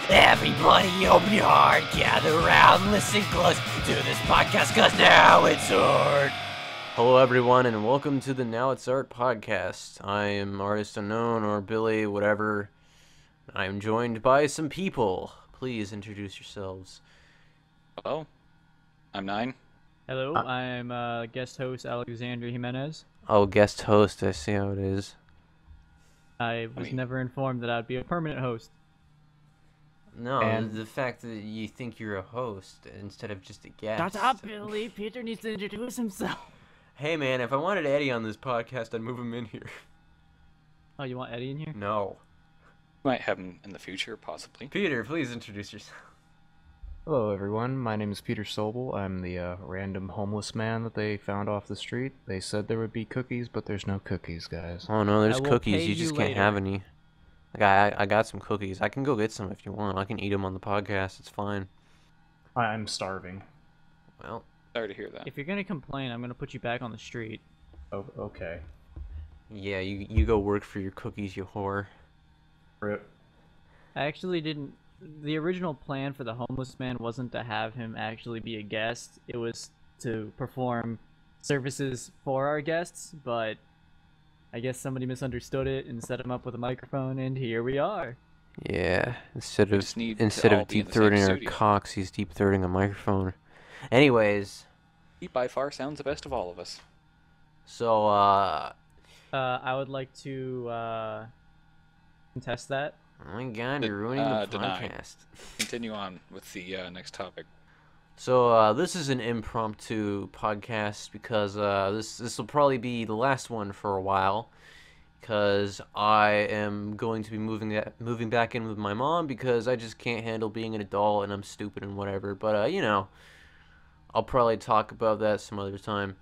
Everybody open your heart, gather around, listen close to this podcast, cause now it's art. Hello everyone, and welcome to the Now It's Art podcast. I am Artistunknown, or Billy, whatever. I am joined by some people. Please introduce yourselves. Hello, I'm Nyne. Hello, I'm guest host Alexander Jimenez. Oh, guest host, I see how it is. I was never informed that I'd be a permanent host. No, And- the fact that you think you're a host instead of just a guest. Shut up, Billy! Peter needs to introduce himself. Hey man, if I wanted Eddie on this podcast, I'd move him in here. Oh, you want Eddie in here? No. Might have him in the future, possibly. Peter, please introduce yourself. Hello everyone, my name is Peter Sobel. I'm the random homeless man that they found off the street. They said there would be cookies, but there's no cookies, guys. Oh no, there's I will cookies, pay you just you can't have later. any. Like, I got some cookies. I can go get some if you want. I can eat them on the podcast, it's fine. I'm starving. Well, Sorry to hear that. If you're gonna complain, I'm gonna put you back on the street. Oh, okay. yeah, you go work for your cookies, you whore. Rip. I actually didn't. The original plan for the homeless man wasn't to have him actually be a guest. It was to perform services for our guests, but I guess somebody misunderstood it and set him up with a microphone, and here we are. Yeah, instead We of just need to instead all of be in deep the same throating our studio. cocks, he's deep throating a microphone. Anyways, He by far sounds the best of all of us. so I would like to contest that. oh my god, you're ruining the Deny. podcast. Continue on with the next topic. So this is an impromptu podcast because this will probably be the last one for a while, because I am going to be moving back in with my mom because I just can't handle being an adult and I'm stupid and whatever. But you know, I'll probably talk about that some other time.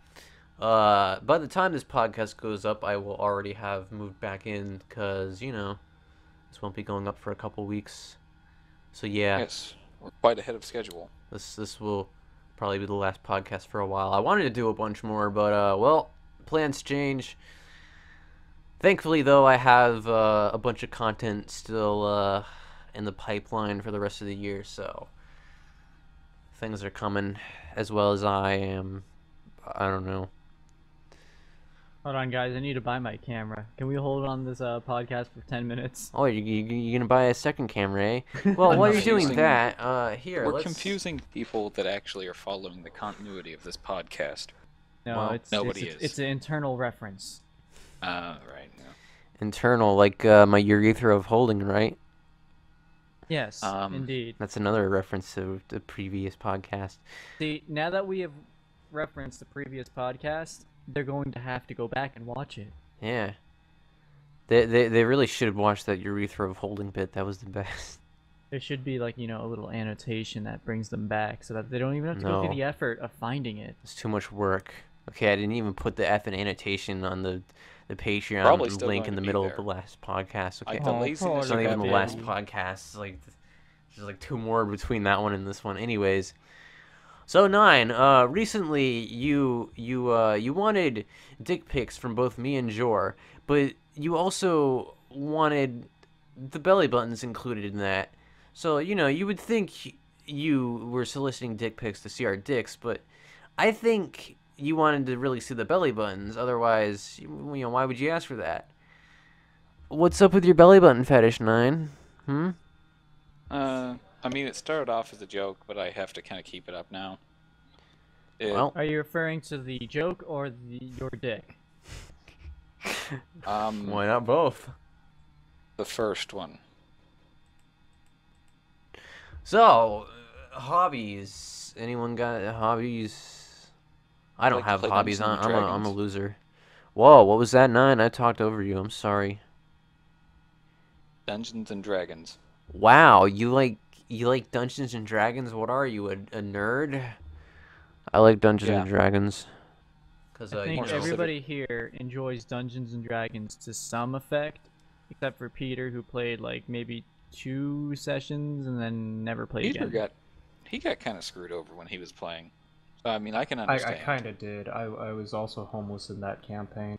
By the time this podcast goes up, I will already have moved back in because, you know, this won't be going up for a couple weeks. So yeah. Yes, we're quite ahead of schedule. This will probably be the last podcast for a while. I wanted to do a bunch more, but well, plans change. Thankfully, though, I have a bunch of content still in the pipeline for the rest of the year, so things are coming as well as I am. I don't know. Hold on, guys. I need to buy my camera. Can we hold on this podcast for 10 minutes? Oh, you're gonna buy a second camera, eh? Well, while you're doing Confusing. that, here, We're let's... confusing people that actually are following the continuity of this podcast. No, Well, nobody it's, is. It's an internal reference. Right. Yeah. Internal, like my urethra of holding, right? Yes, Um, indeed. That's another reference to the previous podcast. See, now that we have referenced the previous podcast, they're going to have to go back and watch it. Yeah. They really should watch that urethra of holding bit. That was the best. There should be, like, a little annotation that brings them back so that they don't even have to go No. through the effort of finding it. It's too much work. Okay, I didn't even put the F in annotation on the Patreon Probably still link going in the to be middle there. of the last podcast. Okay, Like the Oh, laziness it's not of even the having- last podcast. It's like there's like two more between that one and this one. Anyways, so Nyne, recently you wanted dick pics from both me and Jor, but you also wanted the belly buttons included in that. So you would think you were soliciting dick pics to see our dicks, but I think you wanted to really see the belly buttons. Otherwise, why would you ask for that? What's up with your belly button fetish, Nyne? I mean, it started off as a joke, but I have to kind of keep it up now. Well, Are you referring to the joke or your dick? why not both? The first one. So, hobbies. Anyone got hobbies? I don't like to have play hobbies. Dungeons and I'm a Dragons. loser. Whoa, what was that, Nyne? I talked over you. I'm sorry. Dungeons and Dragons. Wow, you like Dungeons and Dragons? What are you, a nerd? I like Dungeons and Yeah. Dragons. Cause I think more specific. everybody here enjoys Dungeons and Dragons to some effect, except for Peter, who played like maybe 2 sessions and then never played Peter again. got kind of screwed over when he was playing. So, I mean, I can I understand. kind of did. I was also homeless in that campaign.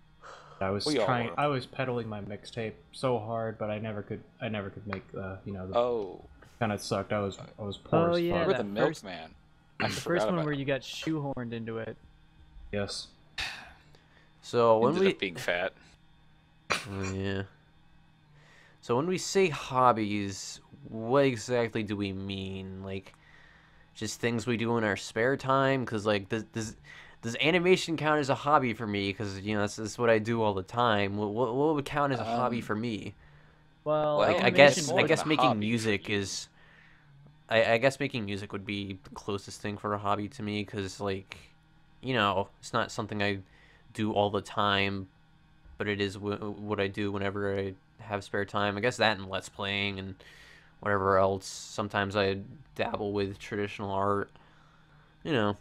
I was We all trying. were. I was peddling my mixtape so hard, but I never could make the Oh, Kind of sucked. I was poor Oh, as yeah, fuck. You're the that first- milkman. I The forgot first one about where him. you got shoehorned into it. Yes. So when Ended we up being fat. yeah. So when we say hobbies, what exactly do we mean? Like, just things we do in our spare time? Because like, does animation count as a hobby for me? Because that's what I do all the time. What would count as a hobby for me? Well, Well, Like, I animation guess more I than guess a making hobby for music you. is. I guess making music would be the closest thing for a hobby to me, because like, it's not something I do all the time, but it is what I do whenever I have spare time. I guess that and Let's Playing and whatever else. Sometimes I dabble with traditional art.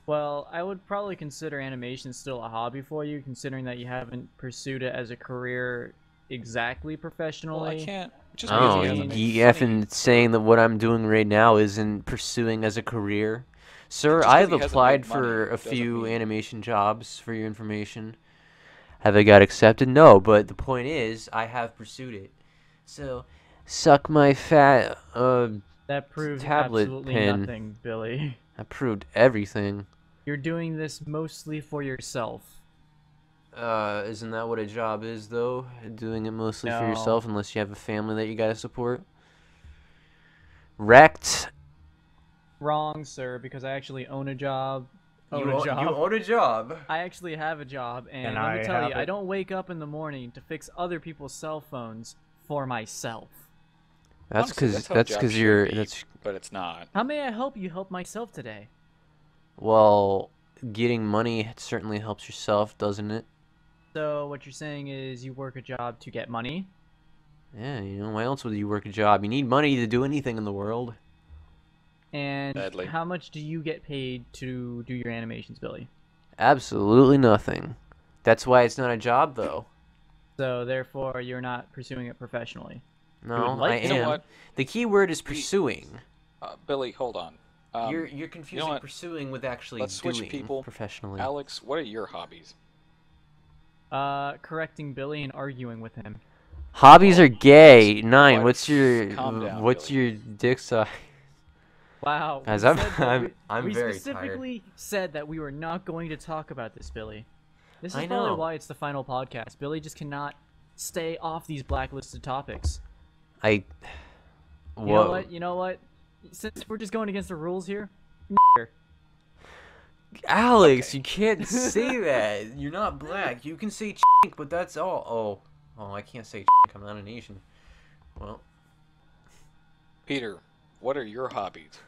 Well, I would probably consider animation still a hobby for you, considering that you haven't pursued it as a career exactly professionally. Well, I can't. Just Oh, because he you hasn't you made funny effing saying that what I'm doing right now isn't pursuing as a career? Sir, Just 'cause I've he hasn't applied made for money a doesn't few mean- animation jobs, for your information. Have I got accepted? No, but the point is, I have pursued it. So, suck my fat, That proves tablet absolutely pen. nothing, Billy. I proved everything. You're doing this mostly for yourself. Isn't that what a job is, though? Doing it mostly for No. yourself, unless you have a family that you gotta support? Wrecked. Wrong, sir, because I actually own a job. Own You a job. own a job. I actually have a job, and And let me I tell you, have I it. don't wake up in the morning to fix other people's cell phones for myself. That's Honestly, because how that's jobs because should you're be, that's But it's not. How may I help you help myself today? well, getting money certainly helps yourself, doesn't it? So what you're saying is you work a job to get money? Yeah, why else would you work a job? You need money to do anything in the world. And Sadly. how much do you get paid to do your animations, Billy? Absolutely nothing. That's why it's not a job, though. So therefore, you're not pursuing it professionally. No, like I to. You know am. what? The key word is pursuing. Billy, hold on. You're confusing what? pursuing with actually Let's switch doing people. professionally. Alex, what are your hobbies? Correcting Billy and arguing with him. Hobbies are gay. Let's- Nyne, what? what's your Calm down, what's Billy. your dick size? Wow. Guys, we I'm- said that I'm- I'm we very specifically said that we were not going to talk about this, Billy. This is I probably know. why it's the final podcast. Billy just cannot stay off these blacklisted topics. I. You know what? You know what? Since we're just going against the rules here, Alex, you can't say that. You're not black. You can say chink, but that's all. Oh, I can't say chink. I'm not an Asian. Well, Peter, what are your hobbies?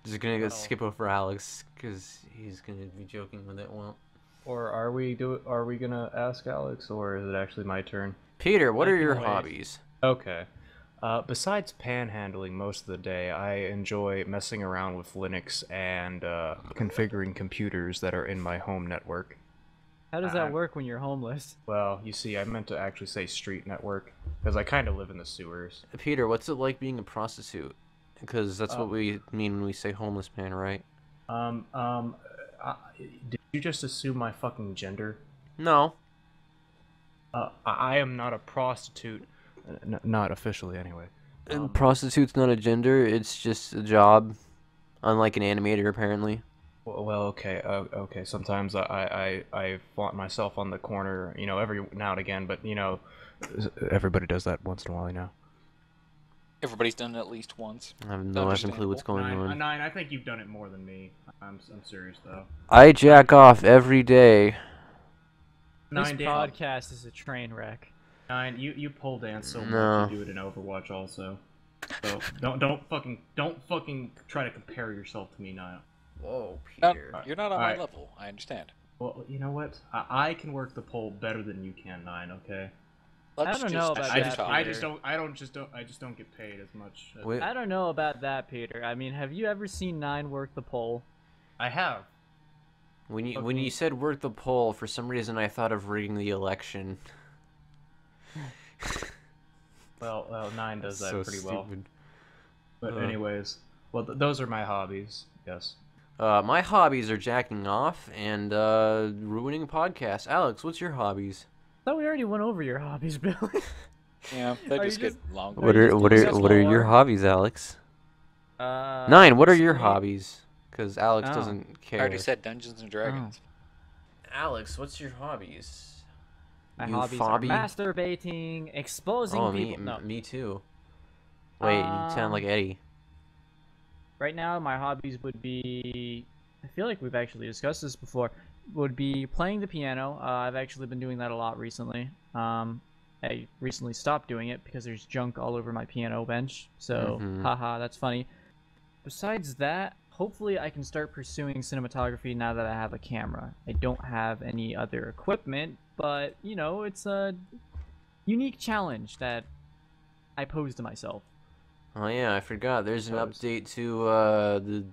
just gonna go skip over Alex because he's gonna be joking with it. Well, Or are we gonna ask Alex, or is it actually my turn? Peter, what I are can your wait. hobbies? Okay. Besides panhandling most of the day, I enjoy messing around with Linux and configuring computers that are in my home network. how does that work when you're homeless? Well, you see, I meant to actually say street network, because I kind of live in the sewers. Peter, what's it like being a prostitute? Because that's what we mean when we say homeless man, right? Did you just assume my fucking gender? No. I am not a prostitute. Not officially, anyway. Prostitute's not a gender. It's just a job. Unlike an animator, apparently. Well, okay, okay. Sometimes I flaunt myself on the corner, every now and again, but everybody does that once in a while, Everybody's done it at least once. I have no effing clue what's going on. Nine, I think you've done it more than me. I'm serious though. I jack off every day. This Nine, podcast is a train wreck. Nine, you pole dance so No. much. You do it in Overwatch also. So don't fucking try to compare yourself to me, Nine. Whoa, No, Peter. you're not on Alright. my level. I understand. Well, you know what? I can work the pole better than you can, Nine. Okay. Let's don't just know about switch that, topics. I just don't get paid as much. Wait. I don't know about that, Peter. I mean, have you ever seen Nyne work the pole? I have. When you Okay. said work the poll, for some reason I thought of rigging the election. Well, Nine does that So pretty well. stupid. But anyways, well, those are my hobbies. Yes. My hobbies are jacking off and ruining podcasts. Alex, what's your hobbies? I thought we already went over your hobbies, Billy. Yeah, they Are you just get just- longer. What you are just what doing are this what are your more? hobbies, Alex? Nyne, what are your recently- hobbies? Because Alex Oh. doesn't care. I already said Dungeons and Dragons. Alex, what's your hobbies? My You hobbies phobby? are masturbating, exposing Oh, people. No. me too. Wait, you sound like Eddie. Right now, my hobbies would be. I feel like we've actually discussed this before. Would be playing the piano. I've actually been doing that a lot recently. I recently stopped doing it because there's junk all over my piano bench. So, haha, that's funny. Besides that, hopefully I can start pursuing cinematography now that I have a camera. I don't have any other equipment, but, you know, it's a unique challenge that I pose to myself. Oh yeah, I forgot. There's an Pose. update to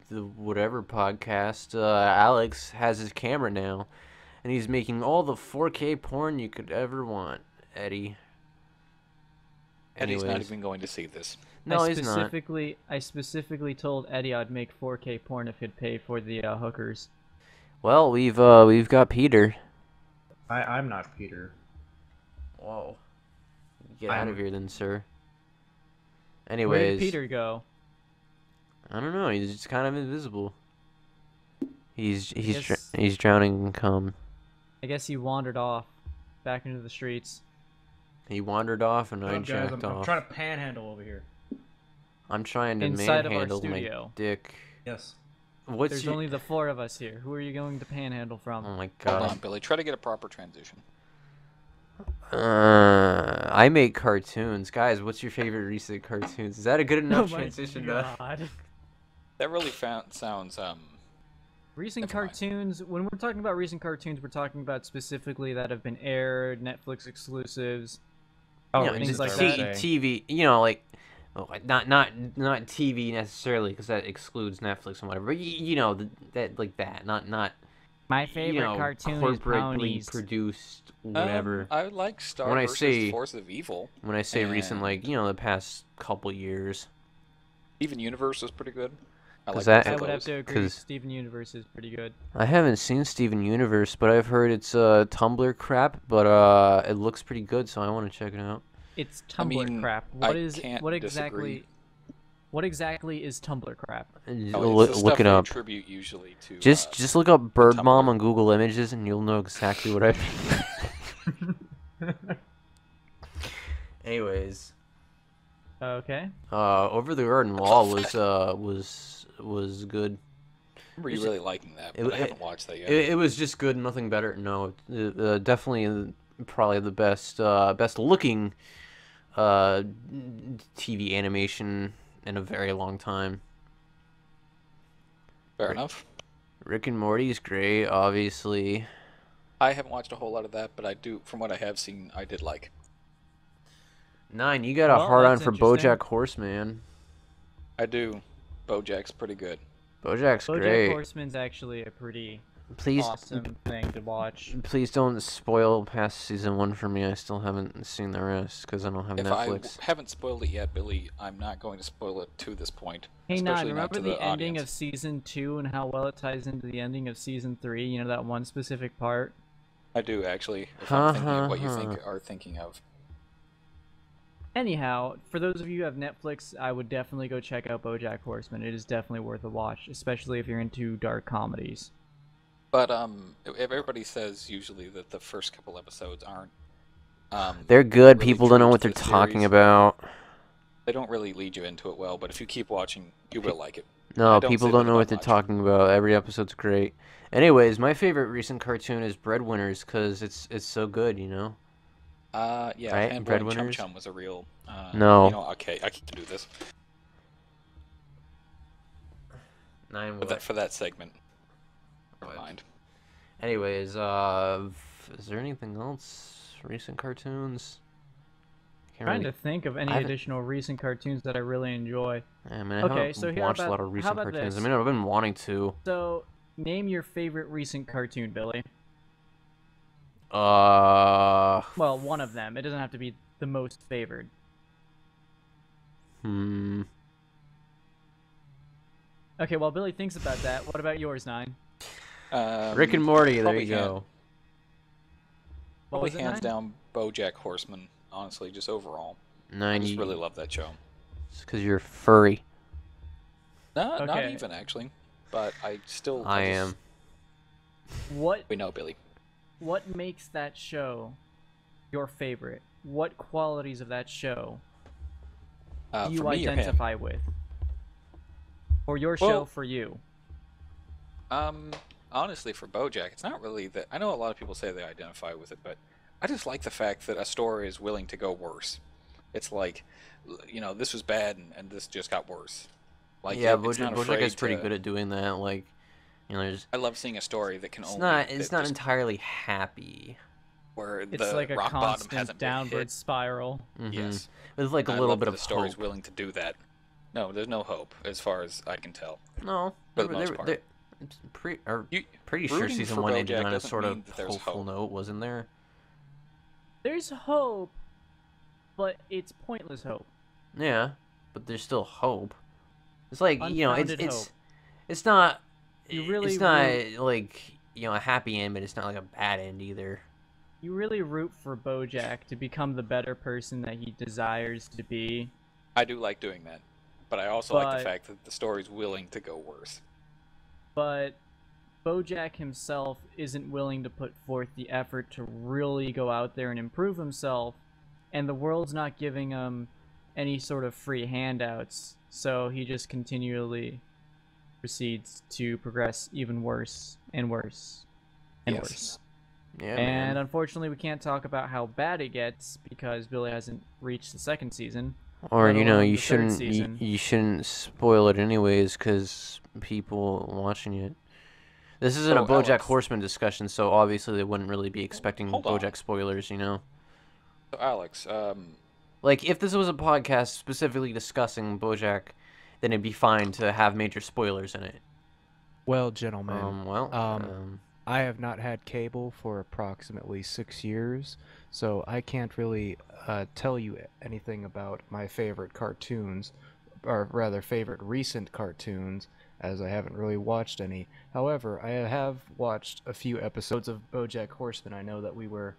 the whatever podcast. Alex has his camera now, and he's making all the 4K porn you could ever want. Eddie. Eddie's not Anyways. even going to see this. No, I he's not. specifically told Eddie I'd make 4K porn if he'd pay for the hookers. Well, we've got Peter. I'm not Peter. Whoa. Get out of here then, sir. Where Anyways, did Peter go? I don't know. He's just kind of invisible. He's guess- he's drowning in cum. I guess he wandered off back into the streets. He wandered off, and I What's up, guys? jacked I'm off. trying to panhandle over here. I'm trying to Inside of our manhandle my studio. dick. Yes. What's There's your... only the 4 of us here. Who are you going to panhandle from? Oh my Hold god. on, Billy. Try to get a proper transition. I make cartoons. Guys, what's your favorite recent cartoons? Is that a good enough Oh my transition? God. That really sounds Recent Never mind. cartoons, when we're talking about recent cartoons, we're talking about specifically that have been aired, Netflix exclusives. Oh, You know, things just like that. TV, you know, like, oh, not TV necessarily, because that excludes Netflix and whatever. But you know, that like that, not My favorite you know, cartoon is corporately Ponies. produced whatever. I like Star When I versus say- Force of Evil. When I say recent, like, and- you know, the past couple years. Even Universe was pretty good. I Is like that- both I of would have those. to agree. 'cause- Steven Universe is pretty good. I haven't seen Steven Universe, but I've heard it's Tumblr crap, but it looks pretty good, so I want to check it out. It's I Tumblr mean, crap. I What can't exactly? What exactly is Tumblr crap? Oh, Look, it's the look stuff it they up. attribute usually to. Just look up Bird Mom Tumblr. on Google Images, and you'll know exactly what I mean. Anyways, Okay. Over the Garden Wall was good. I remember you really liking that, it- but I haven't watched that yet. It was just good, nothing better. No, definitely probably the best looking TV animation in a very long time. Fair enough. Rick and Morty is great, obviously. I haven't watched a whole lot of that, but I do, from what I have seen, I did like. Nyne, you got a Well, hard on that's for interesting. BoJack Horseman. I do. BoJack's pretty good. BoJack's BoJack great. Horseman's actually a pretty Please, awesome thing to watch. please don't spoil past season 1 for me. I still haven't seen the rest because I don't have If Netflix. I haven't spoiled it yet, Billy, I'm not going to spoil it to this point. Hey, especially Nyne, not remember to the ending audience. of season 2 and how well it ties into the ending of season 3? You know, that one specific part? I do, actually. If I'm thinking of what you Ha, ha, are thinking of. Anyhow, for those of you who have Netflix, I would definitely go check out BoJack Horseman. It is definitely worth a watch, especially if you're into dark comedies. But everybody says usually that the first couple episodes aren't. They're good. really People don't know true what to they're the talking series. about. They don't really lead you into it well, but if you keep watching, you will like it. No, I don't people say don't that know what about they're much. talking about. Every episode's great. Anyways, my favorite recent cartoon is Breadwinners because it's so good, you know. Yeah, Right? and Chum Breadwinners? Chum was a real. No. You know, okay, I can do this Nine for that segment. Never What? mind. Anyways, is there anything else? Recent cartoons? Can't Trying really... to think of any I haven't- additional recent cartoons that I really enjoy. I mean, I Okay, haven't so here watched a about- lot of how recent about cartoons. this? I mean, I've been wanting to. So, name your favorite recent cartoon, Billy. Well, one of them. It doesn't have to be the most favored. Okay, while Billy thinks about that, what about yours, Nyne? Rick and Morty, there probably you go. What Probably was it, hands Nyne? down BoJack Horseman. Honestly, just overall, I Nine, just really love that show. because you're furry. Not Okay. even actually, but I still. I just- am. What We know Billy. what makes that show your favorite? What qualities of that show do you For me or him? identify with? Or your Well- show for you? Honestly, for BoJack, it's not really that. I know a lot of people say they identify with it, but I just like the fact that a story is willing to go worse. It's like, this was bad and this just got worse. Like, Yeah, it's not BoJack afraid is pretty to- good at doing that. Like, there's I love seeing a story that can it's only. not that it's not just- entirely happy. where It's the like a rock bottom constant hasn't been downward hit. spiral. Mhm. Yes, With like a I little love bit that of the story's hope. willing to do that. No, there's no hope as far as I can tell. No, For the most part. pretty sure Rooting season for 1 ended BoJack on a doesn't sort mean of that there's hopeful hope. note, wasn't there? There's hope, but it's pointless hope. Yeah, but there's still hope. It's like Unfounded hope. it's not You really it's not root- like a happy end, but it's not like a bad end either. You really root for BoJack to become the better person that he desires to be. I do like doing that, but I also like But- the fact that the story's willing to go worse. But BoJack himself isn't willing to put forth the effort to really go out there and improve himself, and the world's not giving him any sort of free handouts, so he just continually proceeds to progress even worse and worse and Yes. worse. Yeah, And man. unfortunately, we can't talk about how bad it gets because Billy hasn't reached the second season. Or let alone you the third shouldn't season. you shouldn't spoil it anyways, because people watching it. This isn't a So, BoJack Alex- Horseman discussion, so obviously they wouldn't really be expecting Hold on. BoJack spoilers, So Alex, Like, if this was a podcast specifically discussing BoJack, then it'd be fine to have major spoilers in it. Well, gentlemen, Well, I have not had cable for approximately 6 years, so I can't really tell you anything about my favorite cartoons, or rather favorite recent cartoons, as I haven't really watched any. However, I have watched a few episodes of BoJack Horseman. I know that we were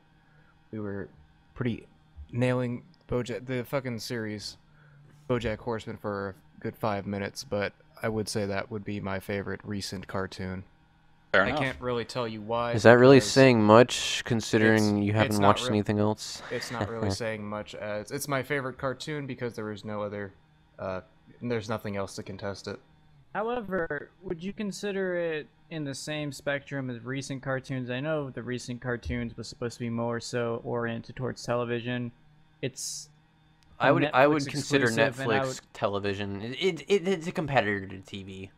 pretty nailing the fucking series BoJack Horseman for a good 5 minutes, but I would say that would be my favorite recent cartoon. fair I enough. can't really tell you why. is that really because saying much, considering you it's haven't not watched real- anything else? It's not really saying much, as it's my favorite cartoon because there is no other, there's nothing else to contest it. However, would you consider it in the same spectrum as recent cartoons? I know the recent cartoons was supposed to be more so oriented towards television. It's I would Netflix consider exclusive, and I Netflix would- television. It's a competitor to TV.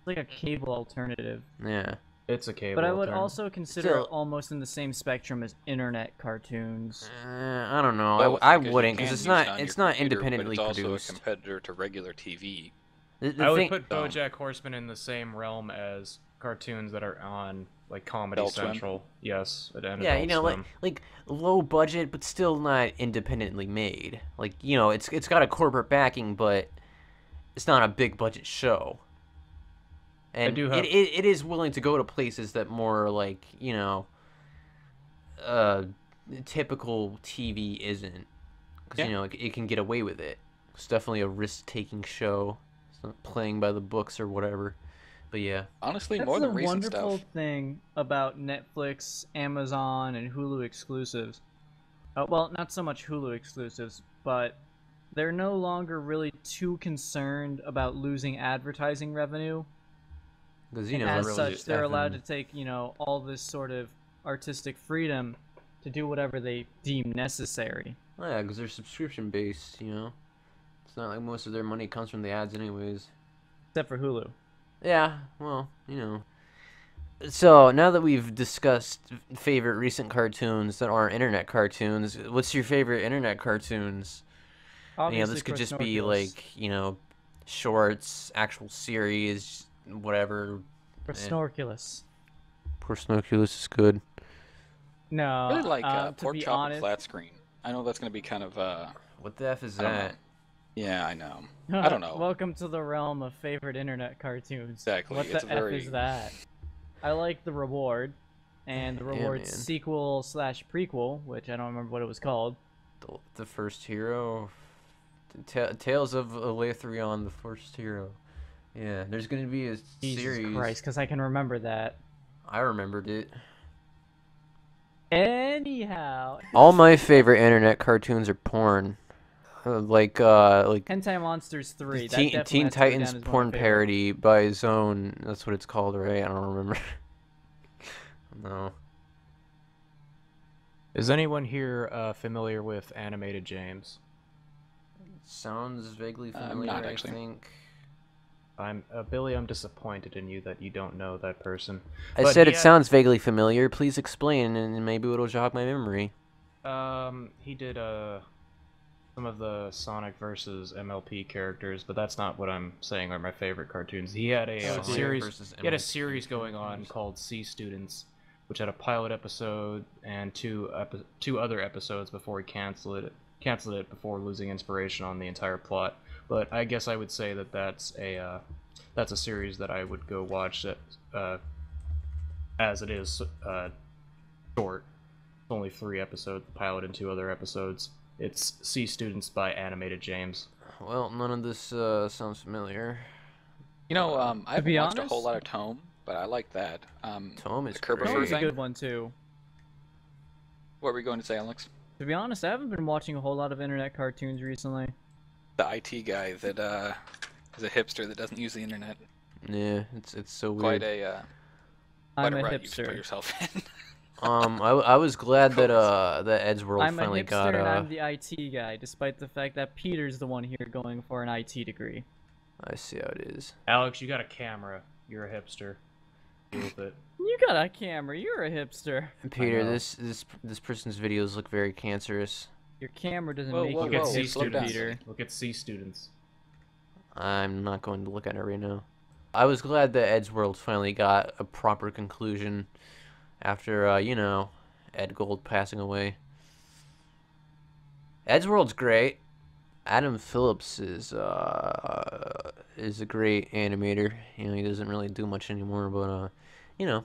like a cable alternative. Yeah. It's a cable. But I would alternative. also consider Still- it almost in the same spectrum as internet cartoons. I don't know. Both, I because you wouldn't, can because it's use it on not your it's not computer, independently but it's produced. also a competitor to regular TV. The I would thing- put BoJack Horseman in the same realm as cartoons that are on like Comedy Adult Swim? Central. Yes, and yeah, Adult like Swim. low budget, but still not independently made. Like, it's got a corporate backing, but it's not a big budget show. And do have- it is willing to go to places that more like typical TV isn't, because Yeah. it can get away with it. It's definitely a risk-taking show. It's not playing by the books or whatever. But yeah. Honestly, That's more the than recent wonderful stuff. thing about Netflix, Amazon, and Hulu exclusives. Well, not so much Hulu exclusives, but they're no longer really too concerned about losing advertising revenue. Because And as really such, just they're allowed to effing- take, all this sort of artistic freedom to do whatever they deem necessary. Oh, yeah, because they're subscription based. It's not like most of their money comes from the ads, anyways. Except for Hulu. Yeah, well, So now that we've discussed favorite recent cartoons that aren't internet cartoons, what's your favorite internet cartoons? Obviously, This could just be Snorkulus. like, shorts, actual series, whatever. For Snorkulus. Poor Snorkulus is good. No, I really like to Pork be Chop and honest, Flat Screen. I know that's going to be kind of, What the F is I don't know. that? yeah, I know. I don't know. Welcome to the realm of favorite internet cartoons. Exactly, What it's the a F very- is that? I like The Reward, and The Reward's man. sequel/prequel, which I don't remember what it was called. The first hero? Tales of Elethrion, the first hero. Yeah, there's gonna be a Jesus series. Christ, because I can remember that. I remembered it. Anyhow. All my favorite internet cartoons are porn. Like Hentai Monsters 3. That Teen, definitely Teen has to go down Titans as one of my porn favorite. parody by Zone. That's what it's called, right? I don't remember. No. Is anyone here familiar with Animated James? Sounds vaguely I'm familiar, not, I actually. think. I'm Billy. I'm disappointed in you that you don't know that person. I But said he it had- sounds vaguely familiar. Please explain, and maybe it'll jog my memory. He did some of the Sonic versus MLP characters, but that's not what I'm saying are my favorite cartoons. He had a Sonic series. versus He had a MLP series going on characters. called Sea Students, which had a pilot episode and two other episodes before he canceled it before losing inspiration on the entire plot. But I guess I would say that that's a series that I would go watch as it is short. It's only 3 episodes, the pilot and 2 other episodes. It's Sea Students by Animated James. Well, none of this sounds familiar. You know, I haven't be watched a whole honest- lot of Tome, but I like that. Tome is the Kerber great. Fur That was a thing. good one, too. What were we going to say, Alex? To be honest, I haven't been watching a whole lot of internet cartoons recently. The IT guy that is a hipster that doesn't use the internet. Yeah, it's so Quite weird. a I'm a rut you've put hipster. yourself in. I was glad that that Ed's World I'm a finally hipster got and I'm the IT guy, despite the fact that Peter's the one here going for an IT degree. I see how it is. Alex, you got a camera. You're a hipster. Deal with it. You got a camera, you're a hipster. Peter, know. this person's videos look very cancerous. Your camera doesn't Whoa, make whoa, you Look a at whoa, Sea hipster, slow down. Students. Peter. Look at Sea Students. I'm not going to look at it right now. I was glad that Ed's World finally got a proper conclusion after, you know, Ed Gold passing away. Ed's World's great. Adam Phillips is a great animator. You know, he doesn't really do much anymore, but you know.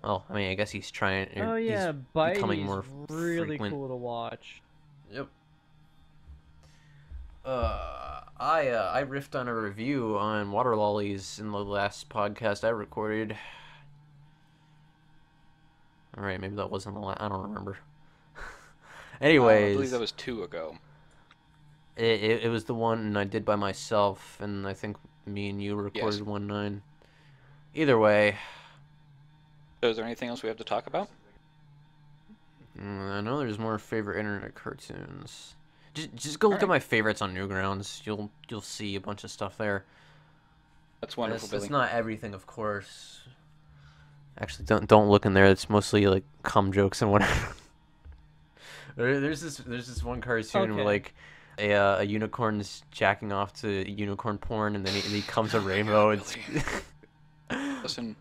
Well, I mean, I guess he's trying. Oh he's yeah, becoming Bitey's more really frequent. cool to watch. Yep. I riffed on a review on water lollies in the last podcast I recorded. All right, maybe that wasn't the last. I don't remember. I Anyways, believe that was 2 ago. it was the one I did by myself, and I think me and you recorded Yes. 1-9. Either way, So is there anything else we have to talk about? I know there's more favorite internet cartoons. Just go look at Alright. my favorites on Newgrounds. You'll see a bunch of stuff there. That's wonderful, That's Billy. not everything, of course. Actually, don't look in there. It's mostly like cum jokes and whatever. There's this one cartoon Okay. where like a unicorn's jacking off to unicorn porn, and then he comes a rainbow. It's Listen,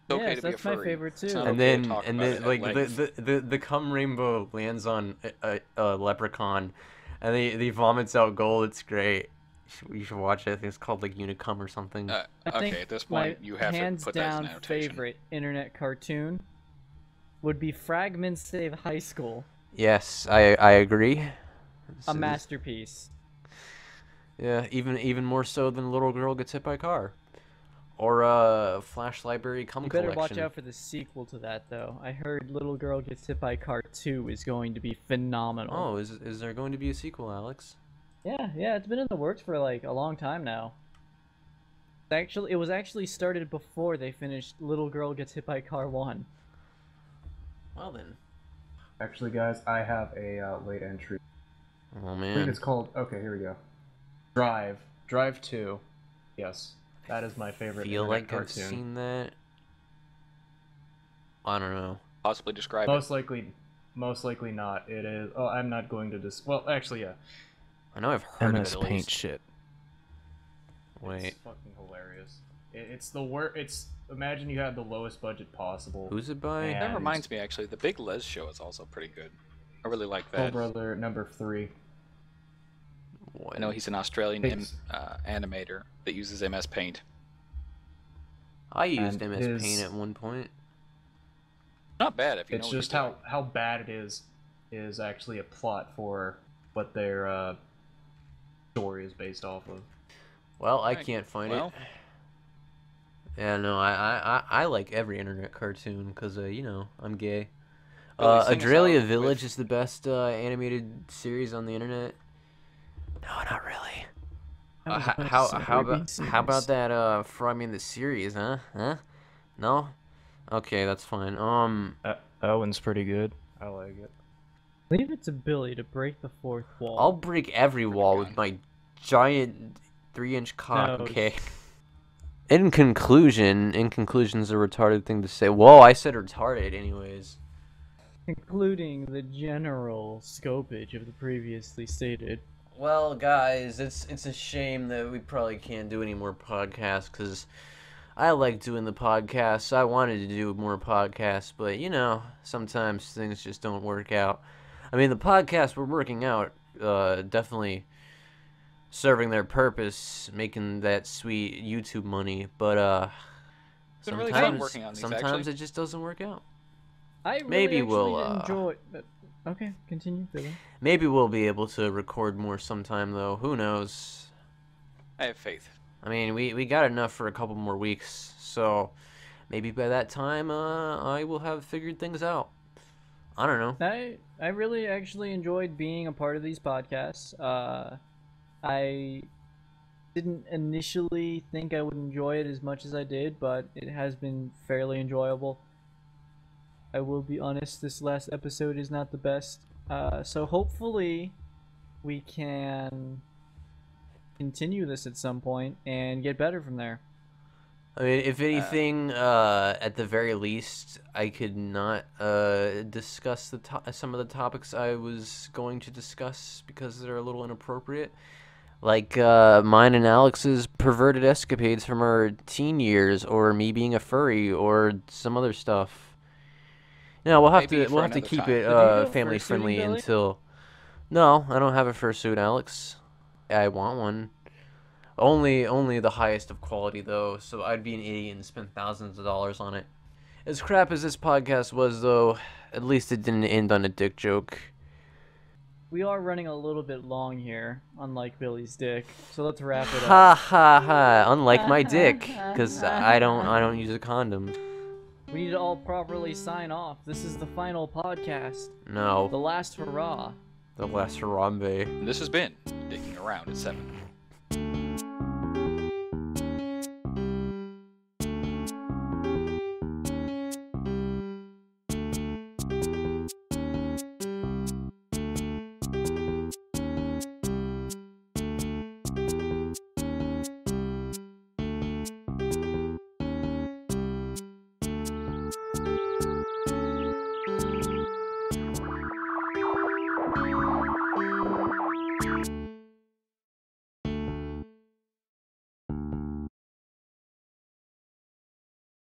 it's okay Yes, to be a that's my furry. favorite It's too. not and okay to then talk and about then it at like length. the cum rainbow lands on a leprechaun, and he vomits out gold. It's great. You should watch it. I think it's called like Unicum or something. I Okay, think at this my point, you have to hands put that as an down annotation. favorite internet cartoon would be Fragments Save High School, Yes, I agree. This a is- masterpiece. Yeah, even more so than Little Girl Gets Hit by a Car, or Flash Library Cum You better Collection. watch out for the sequel to that, though. I heard Little Girl Gets Hit by a Car 2 is going to be phenomenal. Oh, is there going to be a sequel, Alex? Yeah, it's been in the works for like a long time now. It was actually started before they finished Little Girl Gets Hit by a Car 1. Well then. Actually, guys, I have a late entry. Oh I believe man. it's called. Okay, here we go. Drive 2. Yes, that is my favorite Feel internet like cartoon. I've seen that. I don't know. Possibly describe Most likely not. It is. Oh, I'm not going to Well, actually, yeah. I know I've heard of it at least. shit. Wait, It's fucking hilarious. It's the worst. It's imagine you had the lowest budget possible. who's it by? Yeah. That and- reminds me, actually, the Big Les show is also pretty good. I really like Soul that. Brother number 3. What? I know he's an Australian Thanks. animator that uses MS Paint. I used and MS his- Paint at one point. Not bad if you It's know just what how bad it is actually a plot for what their story is based off of. Well, I Alright, can't find well. it. Yeah, no, I like every internet cartoon because, you know, I'm gay. Billy, sing us Adralia out Village with- is the best animated series on the internet. No, not really. That was a nice How Arabian about series. that the series, huh? No? Okay, that's fine. That one's pretty good. I like it. Leave it to Billy to break the fourth wall. I'll break every wall with my giant 3-inch cock, No, okay? In conclusion's a retarded thing to say. Whoa, I said retarded anyways. Concluding the general scopage of the previously stated. Well, guys, it's a shame that we probably can't do any more podcasts because I like doing the podcasts. I wanted to do more podcasts, but you know, sometimes things just don't work out. I mean, the podcasts were working out, definitely serving their purpose, making that sweet YouTube money, but It's been really fun sometimes working on these, sometimes actually. it just doesn't work out. I really Maybe actually we'll, enjoy. Okay, continue, Billy. Maybe we'll be able to record more sometime, though. Who knows? I have faith. I mean, we got enough for a couple more weeks, so maybe by that time, I will have figured things out. I don't know. I really actually enjoyed being a part of these podcasts. I didn't initially think I would enjoy it as much as I did, but it has been fairly enjoyable. I will be honest, this last episode is not the best. So hopefully we can continue this at some point and get better from there. I mean, if anything, at the very least, I could not discuss some of the topics I was going to discuss because they're a little inappropriate. Like mine and Alex's perverted escapades from our teen years, or me being a furry, or some other stuff. No, we'll have Maybe to for keep another it time. So do you go family fursuiting, friendly Billy? until. No, I don't have a fursuit, Alex. I want one. Only the highest of quality though, so I'd be an idiot and spend thousands of dollars on it. As crap as this podcast was though, at least it didn't end on a dick joke. We are running a little bit long here, unlike Billy's dick. So let's wrap it up. Ha ha ha! Unlike my dick, because I don't use a condom. We need to all properly sign off. This is the final podcast. The No, last hurrah. the last Harambe. This has been Digging Around at 7.